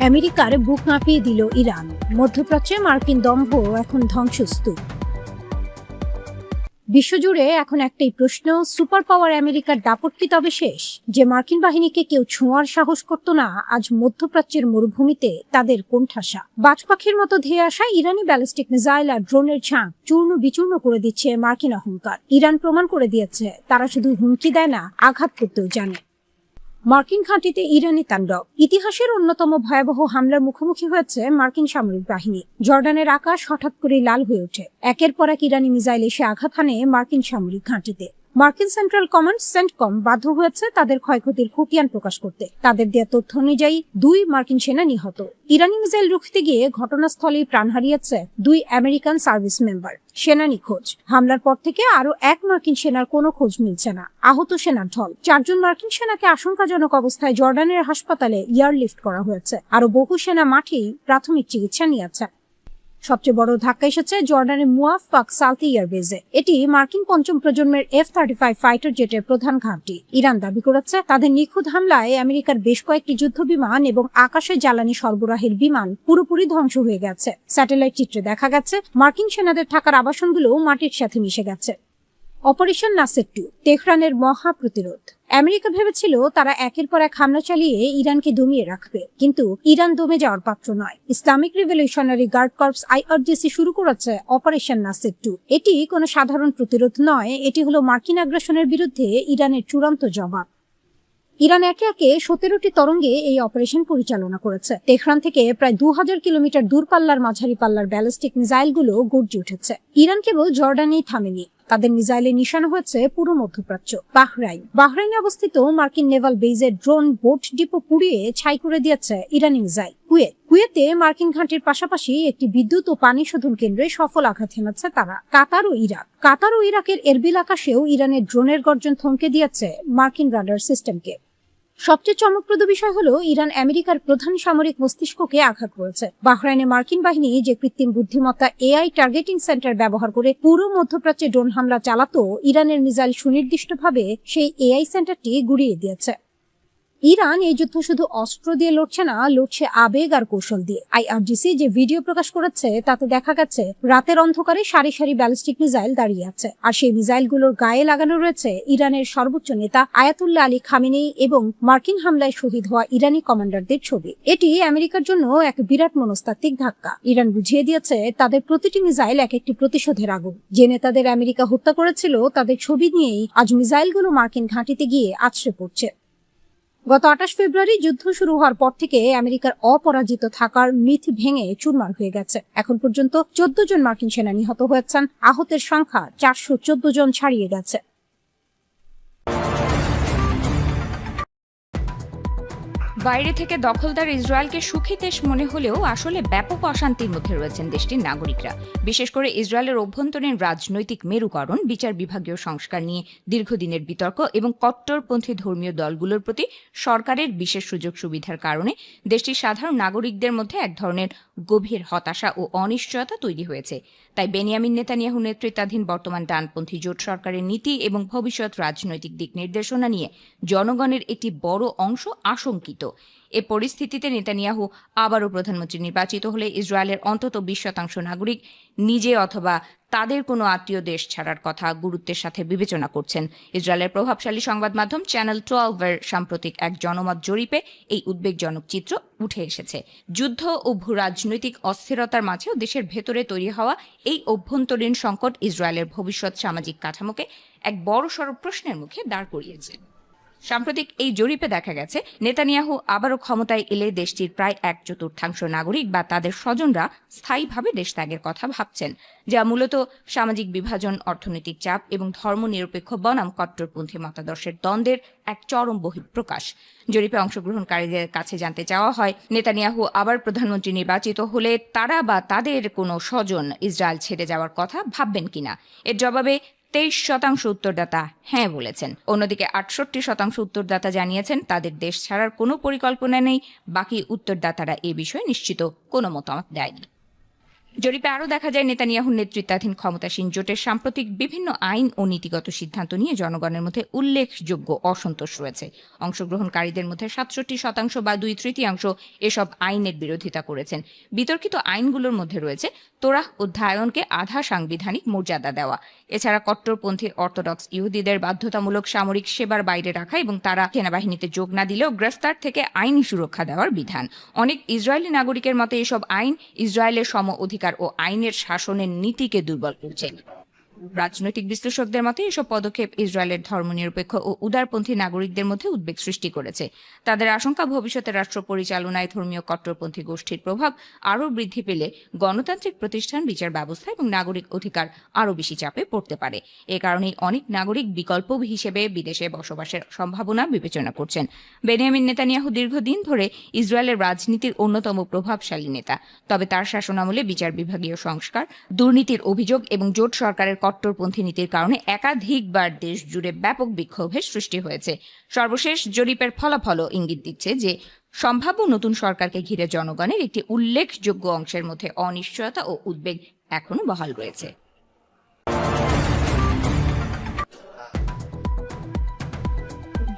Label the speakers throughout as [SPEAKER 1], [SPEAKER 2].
[SPEAKER 1] আমেরিকার বুক কাঁপিয়ে দিল ইরান। মধ্যপ্রাচ্যে মার্কিন দম্ভ এখন ধ্বংসস্তূপ। বিশ্বজুড়ে এখন একটাই প্রশ্ন, সুপার পাওয়ার আমেরিকার দাপট কি তবে শেষ? যে মার্কিন বাহিনীকে কেউ ছোঁয়ার সাহস করত না, আজ মধ্যপ্রাচ্যের মরুভূমিতে তাদের কোণঠাসা। বাজপাখির মতো ধেয়ে আসা ইরানি ব্যালিস্টিক মিসাইল আর ড্রোনের ঝাঁক চূর্ণ বিচূর্ণ করে দিচ্ছে মার্কিন অহংকার। ইরান প্রমাণ করে দিয়েছে তারা শুধু হুমকি দেয় না, আঘাত করতেও জানে। মার্কিন ঘাঁটিতে ইরানি তাণ্ডব। ইতিহাসের অন্যতম ভয়াবহ হামলার মুখোমুখি হয়েছে মার্কিন সামরিক বাহিনী। জর্ডানের আকাশ হঠাৎ করে লাল হয়ে ওঠে। একের পর এক ইরানি মিসাইল এসে আঘাত হানে মার্কিন সামরিক ঘাঁটিতে। মার্কিন সেন্ট্রাল কমান্ড সেন্টকম বাধ্য হয়েছে তাদের ক্ষয়ক্ষতির খতিয়ান প্রকাশ করতে। তাদের দেয়া তথ্য অনুযায়ী 2 মার্কিন সেনা নিহত। ইরানি মিসাইল রুখতে গিয়ে ঘটনাস্থলেই প্রাণ হারিয়েছে 2 আমেরিকান সার্ভিস মেম্বার। সেনা নিখোঁজ। হামলার পর থেকে আরো 1 মার্কিন সেনার কোনো খোঁজ মিলছে না। আহত সেনার ঢল। 4 জন মার্কিন সেনাকে আশঙ্কাজনক অবস্থায় জর্ডানের হাসপাতালে এয়ারলিফট করা হয়েছে। আরো বহু সেনা মাঠেই প্রাথমিক চিকিৎসা নিয়েছে। সবচেয়ে বড় ধাক্কা এসেছে জর্ডানের মুয়াফফাক সালতি এয়ারবেজে। এটি মার্কিন 5ম প্রজন্মের F-35 ফাইটার জেটের প্রধান ঘাঁটি। ইরান দাবি করেছে তাদের নিখুঁত হামলায় আমেরিকার বেশ কয়েকটি যুদ্ধ বিমান এবং আকাশে জ্বালানি সরবরাহের বিমান পুরোপুরি ধ্বংস হয়ে গেছে। স্যাটেলাইট চিত্রে দেখা গেছে মার্কিন সেনাদের থাকার আবাসনগুলো মাটির সাথে মিশে গেছে। অপারেশন নাসের 2, তেহরানের মহা প্রতিরোধ। আমেরিকা ভেবেছিল তারা একের পর এক হামলা চালিয়ে ইরানকে দমিয়ে রাখবে, কিন্তু ইরান দমে যাওয়ার পাত্র নয়। Islamic revolutionary guard corps IRGC শুরু করেছে অপারেশন নাসের 2। এটি কোনো সাধারণ প্রতিরোধ নয়, এটি হলো মার্কিন আগ্রাসনের বিরুদ্ধে ইরানের চূড়ান্ত জবাব। ইরান একে একে 17টি তরঙ্গে এই অপারেশন পরিচালনা করেছে। তেহরান থেকে প্রায় 2000 কিলোমিটার দূরপাল্লার মাঝারি পাল্লার ব্যালিস্টিক মিসাইলগুলো গর্জে উঠেছে। ইরান কেবল জর্ডানেই থামেনি, তাদের মিসাইলে নিশানা হয়েছে পুরো মধ্যপ্রাচ্য। বাহরাইনে অবস্থিত মার্কিন নেভাল বেজের ড্রোন বোট ডিপো পুড়িয়ে ছাই করে দিয়েছে ইরানি মিসাইল। কুয়েতে মার্কিন ঘাঁটির পাশাপাশি একটি বিদ্যুৎ ও পানি শোধন কেন্দ্রে সফল আঘাত হেনেছে তারা। কাতার ও ইরাকের এরবিল আকাশেও ইরানের ড্রোনের গর্জন থমকে দিয়েছে মার্কিন রাডার সিস্টেমকে। সবচেয়ে চমকপ্রদ বিষয় হলো ইরান আমেরিকার প্রধান সামরিক মস্তিষ্ককে আঘাত করেছে। বাহরাইনে মার্কিন বাহিনী যে কৃত্রিম বুদ্ধিমত্তা AI টার্গেটিং সেন্টার ব্যবহার করে পুরো মধ্যপ্রাচ্যে ড্রোন হামলা চালাতো, ইরানের মিসাইল সুনির্দিষ্টভাবে সেই AI সেন্টারটি গুড়িয়ে দিয়েছে। ইরান এই যুদ্ধ শুধু অস্ত্র দিয়ে লড়ছে না, লড়ছে আবেগ আর কৌশল দিয়ে। IRGC যে ভিডিও প্রকাশ করেছে তাতে দেখা গেছে রাতের অন্ধকারে সারি সারি ব্যালিস্টিক মিসাইল দাঁড়িয়ে আছে, আর সেই মিসাইলগুলোর গায়ে লাগানো রয়েছে ইরানের সর্বোচ্চ নেতা আয়াতুল্লাহ আলী খামেনেই এবং মার্কিন হামলায় শহীদ হওয়া ইরানি কমান্ডারদের ছবি। এটি আমেরিকার জন্য এক বিরাট মনস্তাত্ত্বিক ধাক্কা। ইরান বুঝিয়ে দিয়েছে তাদের প্রতিটি মিসাইল এক একটি প্রতিশোধের আগুন। যে নেতাদের আমেরিকা হত্যা করেছিল তাদের ছবি নিয়েই আজ মিসাইলগুলো মার্কিন ঘাঁটিতে গিয়ে আছড়ে পড়ছে। গত 28 ফেব্রুয়ারি যুদ্ধ শুরু হওয়ার পর থেকে আমেরিকার অপরাজিত থাকার মিথ ভেঙে চুরমার হয়ে গেছে। এখন পর্যন্ত 14 জন মার্কিন সেনা নিহত হয়েছেন, আহতের সংখ্যা 414 জন ছাড়িয়ে গেছে।
[SPEAKER 2] বাইরে থেকে দখলদার ইসরায়েলকে সুখী দেশ মনে হলেও আসলে ব্যাপক অশান্তির মধ্যে রয়েছেন দেশটির নাগরিকরা। বিশেষ করে ইসরায়েলের অভ্যন্তরীণ রাজনৈতিক মেরুকরণ, বিচার বিভাগীয় সংস্কার নিয়ে দীর্ঘদিনের বিতর্ক এবং কট্টরপন্থী ধর্মীয় দলগুলোর প্রতি সরকারের বিশেষ সুযোগ সুবিধার কারণে দেশটির সাধারণ নাগরিকদের মধ্যে এক ধরনের গভীর হতাশা ও অনিশ্চয়তা তৈরি হয়েছে। তাই বেনিয়ামিন নেতানিয়াহু নেতৃত্বাধীন বর্তমান ডানপন্থী জোট সরকারের নীতি এবং ভবিষ্যৎ রাজনৈতিক দিক নির্দেশনা নিয়ে জনগণের একটি বড় অংশ আশঙ্কিত। এ পরিস্থিতিতে নেতানিয়াহু আবারও প্রধানমন্ত্রী নির্বাচিত হলে ইসরায়েলের অন্তত 20% নাগরিক নিজে অথবা তাদের কোনো আত্মীয় দেশ ছাড়ার কথা গুরুত্বের সাথে বিবেচনা করছেন। ইসরায়েলের প্রভাবশালী সংবাদ মাধ্যম চ্যানেল 12-এর সাম্প্রতিক এক জনমত জরিপে এই উদ্বেগজনক চিত্র উঠে এসেছে। যুদ্ধ ও ভূরাজনৈতিক অস্থিরতার মাঝেও দেশের ভেতরে তৈরি হওয়া এই অভ্যন্তরীণ সংকট ইসরায়েলের ভবিষ্যৎ সামাজিক কাঠামোকে এক বড়সড় প্রশ্নের মুখে দাঁড় করিয়েছে। সাম্প্রতিক এই জরিপে দেখা গেছে নেতানিয়াহু আবারও ক্ষমতায় এলে দেশটির প্রায় 1/4 নাগরিক বা তাদের স্বজনরা স্থায়ীভাবে দেশ ত্যাগের কথা ভাবছেন, যা মূলত সামাজিক বিভাজন, অর্থনৈতিক চাপ এবং ধর্মনিরপেক্ষ বনাম কট্টরপন্থী মতাদর্শের দ্বন্দ্বের এক চরম বহিঃপ্রকাশ। জরিপে অংশগ্রহণকারীদের কাছে জানতে চাওয়া হয়, নেতানিয়াহু আবার প্রধানমন্ত্রী নির্বাচিত হলে তারা বা তাদের কোনো স্বজন ইসরায়েল ছেড়ে যাওয়ার কথা ভাববেন কিনা। এর জবাবে 23% উত্তরদাতা হ্যাঁ বলেছেন। অন্যদিকে 68% উত্তরদাতা জানিয়েছেন তাদের দেশ ছাড়ার কোনো পরিকল্পনা নেই। বাকি উত্তরদাতারা এ বিষয়ে নিশ্চিত কোনো মতামত দেয়নি। জরিপে আরও দেখা যায় নেতানিয়াহুর নেতৃত্বাধীন ক্ষমতাসীন জোটের সাম্প্রতিক বিভিন্ন আইন ও নীতিগত সিদ্ধান্ত নিয়ে জনগণের মধ্যে উল্লেখযোগ্য অসন্তোষ রয়েছে। অংশগ্রহণকারীদের মধ্যে ৬৭% বা ২/৩ এসব আইনের বিরোধিতা করেছেন। বিতর্কিত আইনগুলোর মধ্যে রয়েছে তোরাহ অধ্যায়নকে আধা সাংবিধানিক মর্যাদা দেওয়া, এছাড়া কট্টরপন্থী অর্থোডক্স ইহুদিদের বাধ্যতামূলক সামরিক সেবার বাইরে রাখা এবং তারা সেনাবাহিনীতে যোগ না দিলেও গ্রেফতার থেকে আইনি সুরক্ষা দেওয়ার বিধান। অনেক ইসরায়েলি নাগরিকের মতে এসব আইন ইসরায়েলের সম অধিকার ও আইনের শাসনের নীতিকে দুর্বল করছে। রাজনৈতিক বিশ্লেষকদের মতে এসব পদক্ষেপ ইসরায়েলের ধর্মনিরপেক্ষ ও উদারপন্থী নাগরিকদের মধ্যে উদ্বেগ সৃষ্টি করেছে। তাদের আশঙ্কা, ভবিষ্যতে রাষ্ট্র পরিচালনায় ধর্মীয় কট্টরপন্থী গোষ্ঠীর প্রভাব আরও বৃদ্ধি পেলে গণতান্ত্রিক প্রতিষ্ঠান, বিচার ব্যবস্থা এবং নাগরিক অধিকার আরও বেশি চাপে পড়তে পারে। এ কারণেই অনেক নাগরিক বিকল্প হিসেবে বিদেশে বসবাসের সম্ভাবনা বিবেচনা করছেন। বেনিয়ামিন নেতানিয়াহু দীর্ঘদিন ধরে ইসরায়েলের রাজনীতির অন্যতম প্রভাবশালী নেতা। তবে তার শাসনামলে বিচার বিভাগীয় সংস্কার, দুর্নীতির অভিযোগ এবং জোট সরকারের কট্টরপন্থী নীতির কারণে একাধিকবার দেশ জুড়ে ব্যাপক বিক্ষোভের সৃষ্টি হয়েছে। সর্বশেষ জরিপের ফলাফলও ইঙ্গিত দিচ্ছে যে সম্ভাব্য নতুন সরকারকে ঘিরে জনগণের একটি উল্লেখযোগ্য অংশের মধ্যে অনিশ্চয়তা ও উদ্বেগ এখনো বহাল রয়েছে।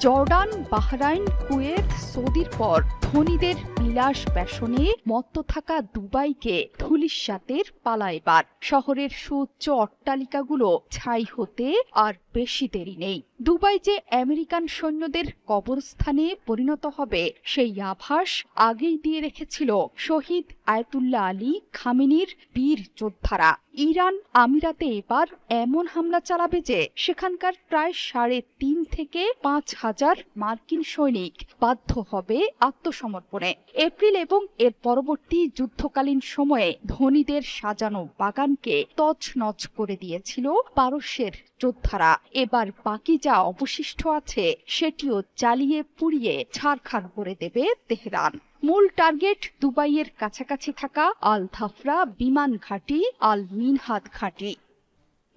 [SPEAKER 3] জর্ডান, বাহরাইন, কুয়েত, সৌদির পর ধনীদের বিলাস ব্যসনে মত্ত থাকা দুবাইকে ধূলিসাতের পালা এবার। শহরের সুউচ্চ অট্টালিকাগুলো ছাই হতে আর বেশি দেরি নেই। দুবাই যে আমেরিকান সৈন্যদের কবরস্থানে পরিণত হবে সেই আভাস আগেই দিয়ে রেখেছিল শহীদ আয়াতুল্লাহ আলী খামেনির বীর যোদ্ধারা। ইরান আমিরাতে এবার এমন হামলা চালাবে যে সেখানকার প্রায় ৩.৫ থেকে ৫,০০০ মার্কিন সৈনিক বাধ্য হবে আত্মসমর্পণে। এপ্রিল এবং এর পরবর্তী যুদ্ধকালীন সময়ে ধনীদের সাজানো বাগানকে তছনছ করে দিয়েছিল পারস্যের যোদ্ধারা। এবার বাকি যা অবশিষ্ট আছে সেটিও জ্বালিয়ে পুড়িয়ে ছারখার করে দেবে তেহরান। মূল টার্গেট দুবাইয়ের কাছাকাছি থাকা আল ধাফরা বিমান ঘাঁটি, আল মিনহাদ ঘাঁটি।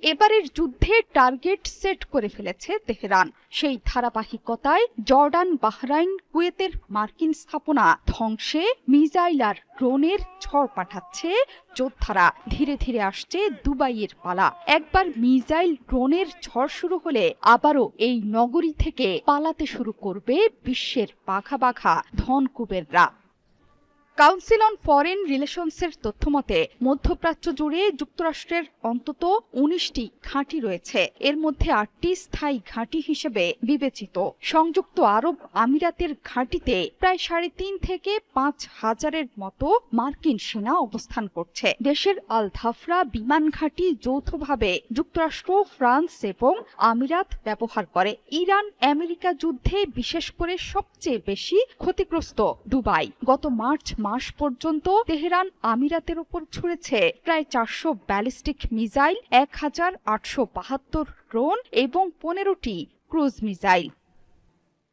[SPEAKER 3] এবারের যুদ্ধে টার্গেট সেট করে ফেলেছে তেহরান। সেই ধারাবাহিকতায় জর্ডান, বাহরাইন, কুয়েতের মার্কিন স্থাপনা ধ্বংসে মিসাইল আর ড্রোনের ঝড় পাঠাচ্ছে যোদ্ধারা। ধীরে ধীরে আসছে দুবাইয়ের পালা। একবার মিসাইল ড্রোনের ঝড় শুরু হলে আবারও এই নগরী থেকে পালাতে শুরু করবে বিশ্বের বাঘা বাঘা ধনকুবেররা। কাউন্সিল অন ফরেন রিলেশনসের তথ্যমতে মধ্যপ্রাচ্য জুড়ে যুক্তরাষ্ট্রের অন্তত ১৯টি ঘাঁটি রয়েছে। এর মধ্যে ৮টি স্থায়ী ঘাঁটি হিসেবে বিবেচিত। সংযুক্ত আরব আমিরাতের ঘাঁটিতে প্রায় ৩.৫ থেকে ৫,০০০-এর মতো মার্কিন সেনা অবস্থান করছে। দেশের আল ধাফরা বিমান ঘাঁটি যৌথভাবে যুক্তরাষ্ট্র, ফ্রান্স এবং আমিরাত ব্যবহার করে। ইরান আমেরিকা যুদ্ধে বিশেষ করে সবচেয়ে বেশি ক্ষতিগ্রস্ত দুবাই। গত মার্চ মাস পর্যন্ত তেহরান আমিরাতের উপর ছুড়েছে প্রায় ৪০০ ব্যালিস্টিক মিসাইল, ১,৮৭২ ড্রোন এবং ১৫টি ক্রুজ মিসাইল।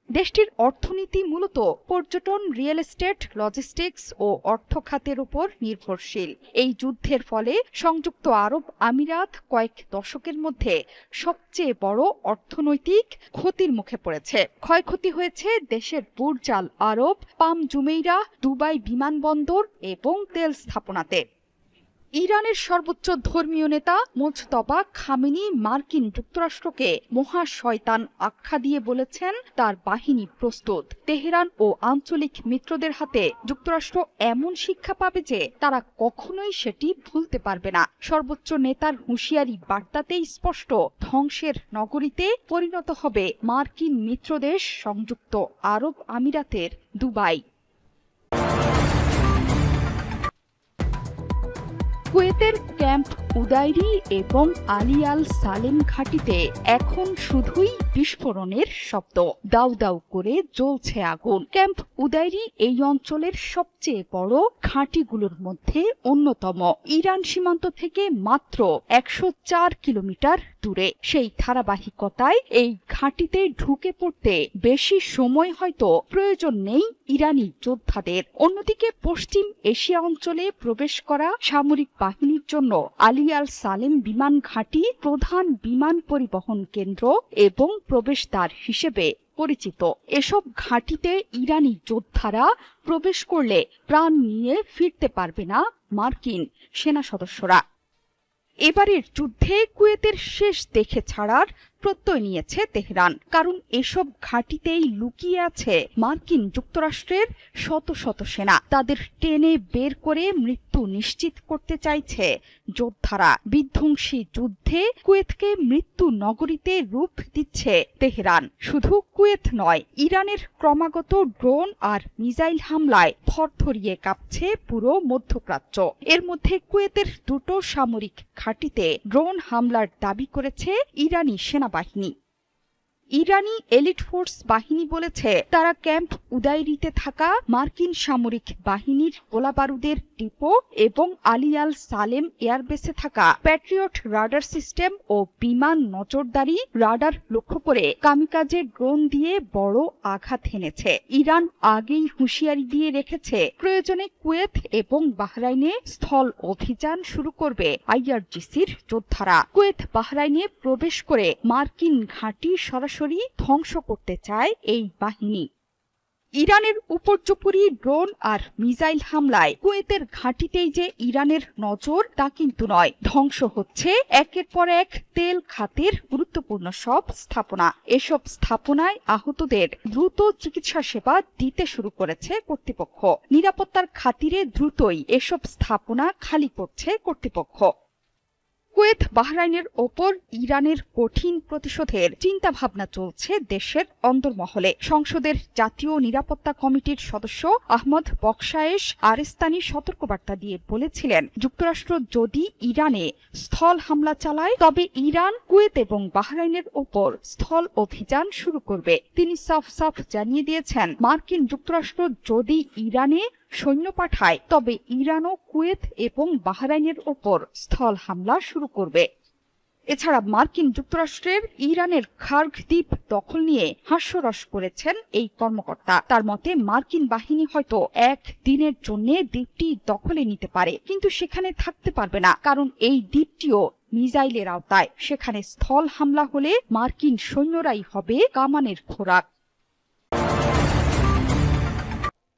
[SPEAKER 3] দেশটির অর্থনীতি মূলত পর্যটন, রিয়েল এস্টেট, লজিস্টিক্স ও অর্থ খাতের উপর নির্ভরশীল। এই যুদ্ধের ফলে সংযুক্ত আরব আমিরাত কয়েক দশকের মধ্যে সবচেয়ে বড় অর্থনৈতিক ক্ষতির মুখে পড়েছে। ক্ষয়ক্ষতি হয়েছে দেশের বুর্জ আল আরব, পাম জুমেইরা, দুবাই বিমানবন্দর এবং তেল স্থাপনাতে। ইরানের সর্বোচ্চ ধর্মীয় নেতা মোজতবা খামেনি মার্কিন যুক্তরাষ্ট্রকে মহা শয়তান আখ্যা দিয়ে বলেছেন তার বাহিনী প্রস্তুত। তেহরান ও আঞ্চলিক মিত্রদের হাতে যুক্তরাষ্ট্র এমন শিক্ষা পাবে যে তারা কখনোই সেটি ভুলতে পারবে না। সর্বোচ্চ নেতার হুঁশিয়ারি বার্তাতেই স্পষ্ট, ধ্বংসের নগরীতে পরিণত হবে মার্কিন মিত্রদেশ সংযুক্ত আরব আমিরাতের দুবাই। কুয়েতের ক্যাম্প উদাইরি এবং আলী আল সালেম ঘাঁটিতে এখন শুধুই বিস্ফোরণের শব্দ। দাউ দাউ করে জ্বলছে আগুন। ক্যাম্প উদাইরি এই অঞ্চলের সবচেয়ে বড় ঘাঁটিগুলোর মধ্যে অন্যতম। ইরান সীমান্ত থেকে মাত্র ১০৪ কিলোমিটার দূরে। সেই ধারাবাহিকতায় এই ঘাঁটিতে ঢুকে পড়তে বেশি সময় হয়তো প্রয়োজন নেই ইরানি যোদ্ধাদের। অন্যদিকে পশ্চিম এশিয়া অঞ্চলে প্রবেশ করা সামরিক বাহিনীর জন্য আলী আল সালেম বিমান ঘাঁটি প্রধান বিমান পরিবহন কেন্দ্র এবং প্রবেশদ্বার হিসেবে পরিচিত। এসব ঘাঁটিতে ইরানি যোদ্ধারা প্রবেশ করলে প্রাণ নিয়ে ফিরতে পারবে না মার্কিন সেনা সদস্যরা। এবারের যুদ্ধে কুয়েতের শেষ দেখে ছাড়ার প্রত্যয় নিয়েছে তেহরান, কারণ এসব ঘাঁটিতেই লুকিয়ে আছে মার্কিন যুক্তরাষ্ট্রের শত শত সেনা। তাদের টেনে বের করে মৃত্যু নিশ্চিত করতে চাইছে যোদ্ধারা। বিধ্বংসী যুদ্ধে কুয়েতকে মৃত্যু নগরীতে রূপ দিচ্ছে তেহরান। শুধু কুয়েত নয়, ইরানের ক্রমাগত ড্রোন আর মিসাইল হামলায় থরথরিয়ে কাঁপছে পুরো মধ্যপ্রাচ্য। এর মধ্যে কুয়েতের দুটো সামরিক ঘাঁটিতে ড্রোন হামলার দাবি করেছে ইরানি সেনাবাহিনী। ইরানি এলিট ফোর্স বাহিনী বলেছে তারা ক্যাম্প উদাইরিতে থাকা মার্কিন সামরিক বাহিনীর গোলাবারুদের ডিপো এবং আলী আল সালেম এয়ারবেসে থাকা প্যাট্রিয়ট রাডার সিস্টেম ও বিমান নজরদারি রাডার লক্ষ্য করে কামিকাজে ড্রোন দিয়ে বড় আঘাত হেনেছে। ইরান আগেই হুঁশিয়ারি দিয়ে রেখেছে প্রয়োজনে কুয়েত এবং বাহরাইনে স্থল অভিযান শুরু করবে আইআরজিসির যোদ্ধারা। কুয়েত বাহরাইনে প্রবেশ করে মার্কিন ঘাঁটি সরাসরি ধ্বংস করতে চায় এই বাহিনী। ইরানের উপর্যুপরি ড্রোন আর মিসাইল হামলায় কুয়েতের ঘাঁটিতেই যে ইরানের নজর তা কিন্তু নয়, ধ্বংস হচ্ছে একের পর এক তেল খাতের গুরুত্বপূর্ণ সব স্থাপনা। এসব স্থাপনায় আহতদের দ্রুত চিকিৎসা সেবা দিতে শুরু করেছে কর্তৃপক্ষ। নিরাপত্তার খাতিরে দ্রুতই এসব স্থাপনা খালি করছে কর্তৃপক্ষ। কুয়েত বাহরাইনের ওপর ইরানের কঠিন প্রতিশোধের চিন্তাভাবনা চলছে দেশের অন্দরমহলে। সংসদের জাতীয় নিরাপত্তা কমিটির সদস্য আহমদ বকশায়েশ আরেস্তানি সতর্কবার্তা দিয়ে বলেছিলেন, যুক্তরাষ্ট্র যদি ইরানে স্থল হামলা চালায় তবে ইরান কুয়েত এবং বাহরাইনের ওপর স্থল অভিযান শুরু করবে। তিনি সাফ সাফ জানিয়ে দিয়েছেন, মার্কিন যুক্তরাষ্ট্র যদি ইরানে সৈন্য পাঠায় তবে ইরানও কুয়েত এবং বাহরাইনের ওপর স্থল হামলা শুরু করবে। এছাড়া মার্কিন যুক্তরাষ্ট্রের ইরানের খার্গ দ্বীপ দখল নিয়ে হাস্যরস করেছেন এই কর্মকর্তা। তার মতে মার্কিন বাহিনী হয়তো এক দিনের জন্য দ্বীপটি দখলে নিতে পারে, কিন্তু সেখানে থাকতে পারবে না, কারণ এই দ্বীপটিও মিসাইলের আওতায়। সেখানে স্থল হামলা হলে মার্কিন সৈন্যরাই হবে কামানের খোরাক।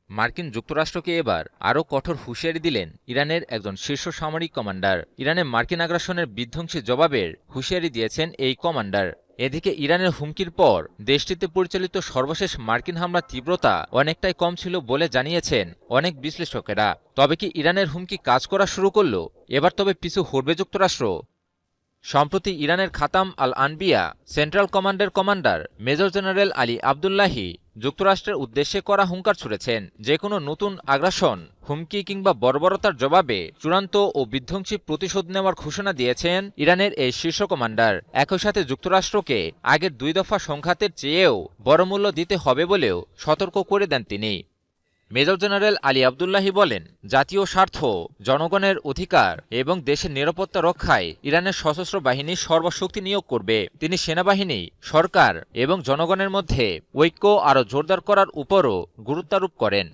[SPEAKER 4] মার্কিন যুক্তরাষ্ট্রকে এবার আরও কঠোর হুঁশিয়ারি দিলেন ইরানের একজন শীর্ষ সামরিক কমান্ডার। ইরানে মার্কিন আগ্রাসনের বিধ্বংসী জবাবের হুঁশিয়ারি দিয়েছেন এই কমান্ডার। এদিকে ইরানের হুমকির পর দেশটিতে পরিচালিত সর্বশেষ মার্কিন হামলার তীব্রতা অনেকটাই কম ছিল বলে জানিয়েছেন অনেক বিশ্লেষকেরা। তবে কি ইরানের হুমকি কাজ করা শুরু করল? এবার তবে পিছু হটবে যুক্তরাষ্ট্র? সম্প্রতি ইরানের খাতাম আল আনবিয়া সেন্ট্রাল কমান্ডের commander major general Ali Abdullahi যুক্তরাষ্ট্রের উদ্দেশ্যে করা হুঙ্কার ছুড়েছেন। যে কোনো নতুন আগ্রাসন, হুমকি কিংবা বর্বরতার জবাবে চূড়ান্ত ও বিধ্বংসী প্রতিশোধ নেওয়ার ঘোষণা দিয়েছেন ইরানের এই শীর্ষ কমান্ডার। একই সাথে যুক্তরাষ্ট্রকে আগের 2 দফা সংঘাতের চেয়েও বড় মূল্য দিতে হবে বলেও সতর্ক করে দেন তিনি। মেজর জেনারেল আলী আবদুল্লাহি বলেন, জাতীয় স্বার্থ, জনগণের অধিকার এবং দেশের নিরাপত্তা রক্ষায় ইরানের সশস্ত্র বাহিনী সর্বশক্তি নিয়োগ করবে। তিনি সেনাবাহিনী, সরকার এবং জনগণের মধ্যে ঐক্য আরও জোরদার করার উপরও গুরুত্বারোপ করেন।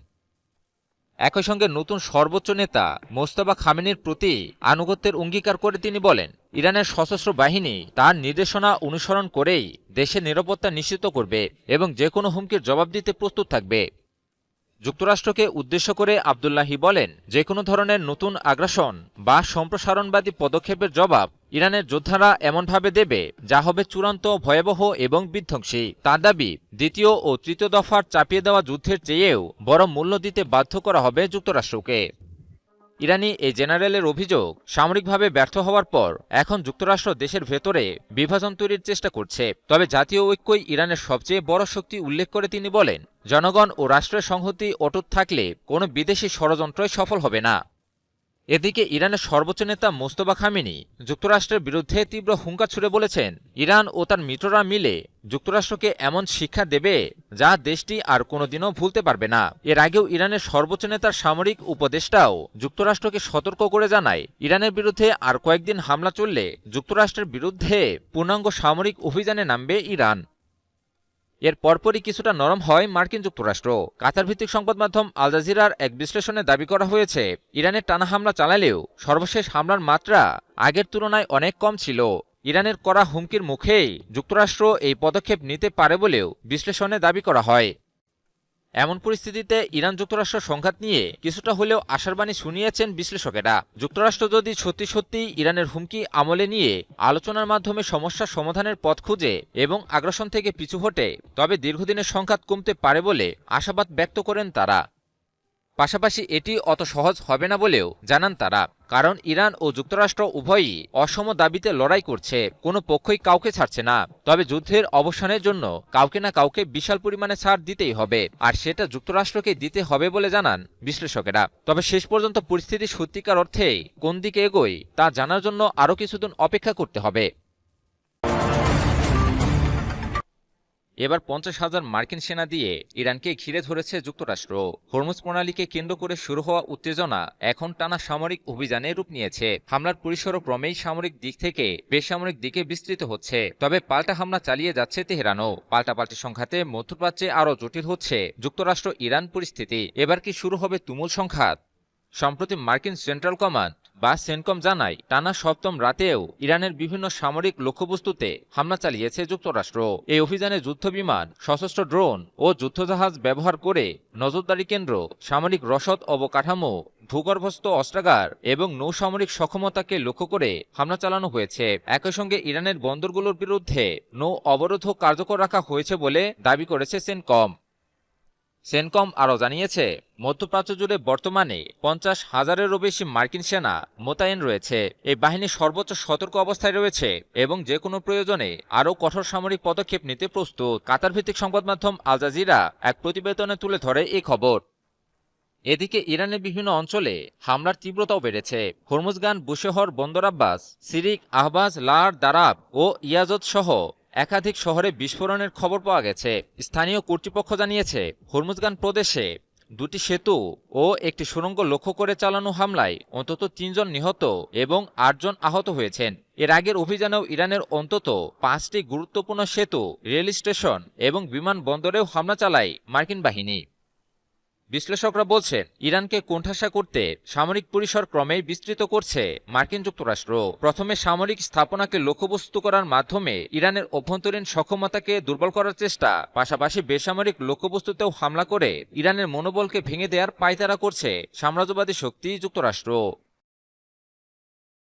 [SPEAKER 4] একই সঙ্গে নতুন সর্বোচ্চ নেতা মোস্তফা খামেনির প্রতি আনুগত্যের অঙ্গীকার করে তিনি বলেন, ইরানের সশস্ত্র বাহিনী তার নির্দেশনা অনুসরণ করেই দেশের নিরাপত্তা নিশ্চিত করবে এবং যে কোনো হুমকির জবাব দিতে প্রস্তুত থাকবে। যুক্তরাষ্ট্রকে উদ্দেশ্য করে আবদুল্লাহি বলেন, যে কোনো ধরনের নতুন আগ্রাসন বা সম্প্রসারণবাদী পদক্ষেপের জবাব ইরানের যোদ্ধারা এমনভাবে দেবে যা হবে চূড়ান্ত, ভয়াবহ এবং বিধ্বংসী। তার দাবি, 2য় ও 3য় দফার চাপিয়ে দেওয়া যুদ্ধের চেয়েও বড় মূল্য দিতে বাধ্য করা হবে যুক্তরাষ্ট্রকে। ইরানি এই জেনারেলের অভিযোগ, সামরিকভাবে ব্যর্থ হওয়ার পর এখন যুক্তরাষ্ট্র দেশের ভেতরে বিভাজন তৈরির চেষ্টা করছে। তবে জাতীয় ঐক্যই ইরানের সবচেয়ে বড় শক্তি উল্লেখ করে তিনি বলেন, জনগণ ও রাষ্ট্রের সংহতি অটুট থাকলে কোনো বিদেশি ষড়যন্ত্রই সফল হবে না। এদিকে ইরানের সর্বোচ্চ নেতা মোস্তফা খামেনি যুক্তরাষ্ট্রের বিরুদ্ধে তীব্র হুঙ্কার ছুড়ে বলেছেন, ইরান ও তার মিত্ররা মিলে যুক্তরাষ্ট্রকে এমন শিক্ষা দেবে যা দেশটি আর কোনোদিনও ভুলতে পারবে না। এর আগেও ইরানের সর্বোচ্চ নেতার সামরিক উপদেষ্টাও যুক্তরাষ্ট্রকে সতর্ক করে জানায়, ইরানের বিরুদ্ধে আর কয়েকদিন হামলা চললে যুক্তরাষ্ট্রের বিরুদ্ধে পূর্ণাঙ্গ সামরিক অভিযানে নামবে ইরান। এর পরপরই কিছুটা নরম হয় মার্কিন যুক্তরাষ্ট্র। কাতার ভিত্তিক সংবাদ মাধ্যম আল জাজিরার এক বিশ্লেষণে দাবি করা হয়েছে, ইরানের টানা হামলা চালালেও সর্বশেষ হামলার মাত্রা আগের তুলনায় অনেক কম ছিল। ইরানের করা হুমকির মুখেই যুক্তরাষ্ট্র এই পদক্ষেপ নিতে পারে বলেও বিশ্লেষণে দাবি করা হয়। এমন পরিস্থিতিতে ইরান যুক্তরাষ্ট্র সংঘাত নিয়ে কিছুটা হলেও আশার বাণী শুনিয়েছেন বিশ্লেষকেরা। যুক্তরাষ্ট্র যদি সত্যি সত্যি ইরানের হুমকি আমলে নিয়ে আলোচনার মাধ্যমে সমস্যার সমাধানের পথ খুঁজে এবং আগ্রাসন থেকে পিছু হটে, তবে দীর্ঘদিনের সংঘাত কমতে পারে বলে আশাবাদ ব্যক্ত করেন তারা। পাশাপাশি এটি অত সহজ হবে না বলেও জানান তারা, কারণ ইরান ও যুক্তরাষ্ট্র উভয়ই অসম দাবিতে লড়াই করছে, কোনো পক্ষই কাউকে ছাড়ছে না। তবে যুদ্ধের অবসানের জন্য কাউকে না কাউকে বিশাল পরিমাণে ছাড় দিতেই হবে, আর সেটা যুক্তরাষ্ট্রকে দিতে হবে বলে জানান বিশ্লেষকেরা। তবে শেষ পর্যন্ত পরিস্থিতি সত্যিকার অর্থে কোন দিকে এগোয় তা জানার জন্য আরও কিছুদিন অপেক্ষা করতে হবে। এবার 50,000 মার্কিন সেনা দিয়ে ইরানকে ঘিরে ধরেছে যুক্তরাষ্ট্র। হরমুজ প্রণালীকে কেন্দ্র করে শুরু হওয়া উত্তেজনা এখন টানা সামরিক অভিযানে রূপ নিয়েছে। হামলার পরিসরও ক্রমেই সামরিক দিক থেকে বেসামরিক দিকে বিস্তৃত হচ্ছে। তবে পাল্টা হামলা চালিয়ে যাচ্ছে তেহরানও। পাল্টাপাল্টি সংঘাতে মধ্যপ্রাচ্যে আরও জটিল হচ্ছে যুক্তরাষ্ট্র ইরান পরিস্থিতি। এবার কি শুরু হবে তুমুল সংঘাত? সম্প্রতি মার্কিন সেন্ট্রাল কমান্ড বা সেনকম জানায়, টানা সপ্তম রাতেও ইরানের বিভিন্ন সামরিক লক্ষ্যবস্তুতে হামলা চালিয়েছে যুক্তরাষ্ট্র। এই অভিযানে যুদ্ধবিমান, সশস্ত্র ড্রোন ও যুদ্ধজাহাজ ব্যবহার করে নজরদারি কেন্দ্র, সামরিক রসদ অবকাঠামো, ভূগর্ভস্থ অস্ত্রাগার এবং নৌসামরিক সক্ষমতাকে লক্ষ্য করে হামলা চালানো হয়েছে। একই সঙ্গে ইরানের বন্দরগুলোর বিরুদ্ধে নৌ অবরোধও কার্যকর রাখা হয়েছে বলে দাবি করেছে সেনকম। সেনকম আরও জানিয়েছে, মধ্যপ্রাচ্য জুড়ে বর্তমানে 50,000-এরও বেশি মার্কিন সেনা মোতায়েন রয়েছে। এই বাহিনী সর্বোচ্চ সতর্ক অবস্থায় রয়েছে এবং যে কোনো প্রয়োজনে আরও কঠোর সামরিক পদক্ষেপ নিতে প্রস্তুত। কাতার ভিত্তিক সংবাদ মাধ্যম আল জাজিরা এক প্রতিবেদনে তুলে ধরে এই খবর। এদিকে ইরানের বিভিন্ন অঞ্চলে হামলার তীব্রতাও বেড়েছে। হরমুজগান, বুশেহর, বন্দর আব্বাস, সিরিক, আহবাজ, লার, দারাব ও ইয়াজত সহ একাধিক শহরে বিস্ফোরণের খবর পাওয়া গেছে। স্থানীয় কর্তৃপক্ষ জানিয়েছে, হরমুজগান প্রদেশে 2টি সেতু ও একটি সুড়ঙ্গ লক্ষ্য করে চালানো হামলায় অন্তত 3 জন নিহত এবং 8 জন আহত হয়েছেন। এর আগের অভিযানেও ইরানের অন্তত 5টি গুরুত্বপূর্ণ সেতু, রেল স্টেশন এবং বিমানবন্দরেও হামলা চালায় মার্কিন বাহিনী। বিশ্লেষকরা বলছেন, ইরানকে কোণঠাসা করতে সামরিক পরিসর ক্রমেই বিস্তৃত করছে মার্কিন যুক্তরাষ্ট্র। প্রথমে সামরিক স্থাপনাকে লক্ষ্যবস্তু করার মাধ্যমে ইরানের অভ্যন্তরীণ সক্ষমতাকে দুর্বল করার চেষ্টা, পাশাপাশি বেসামরিক লক্ষ্যবস্তুতেও হামলা করে ইরানের মনোবলকে ভেঙে দেওয়ার পায়তারা করছে সাম্রাজ্যবাদী শক্তি যুক্তরাষ্ট্র।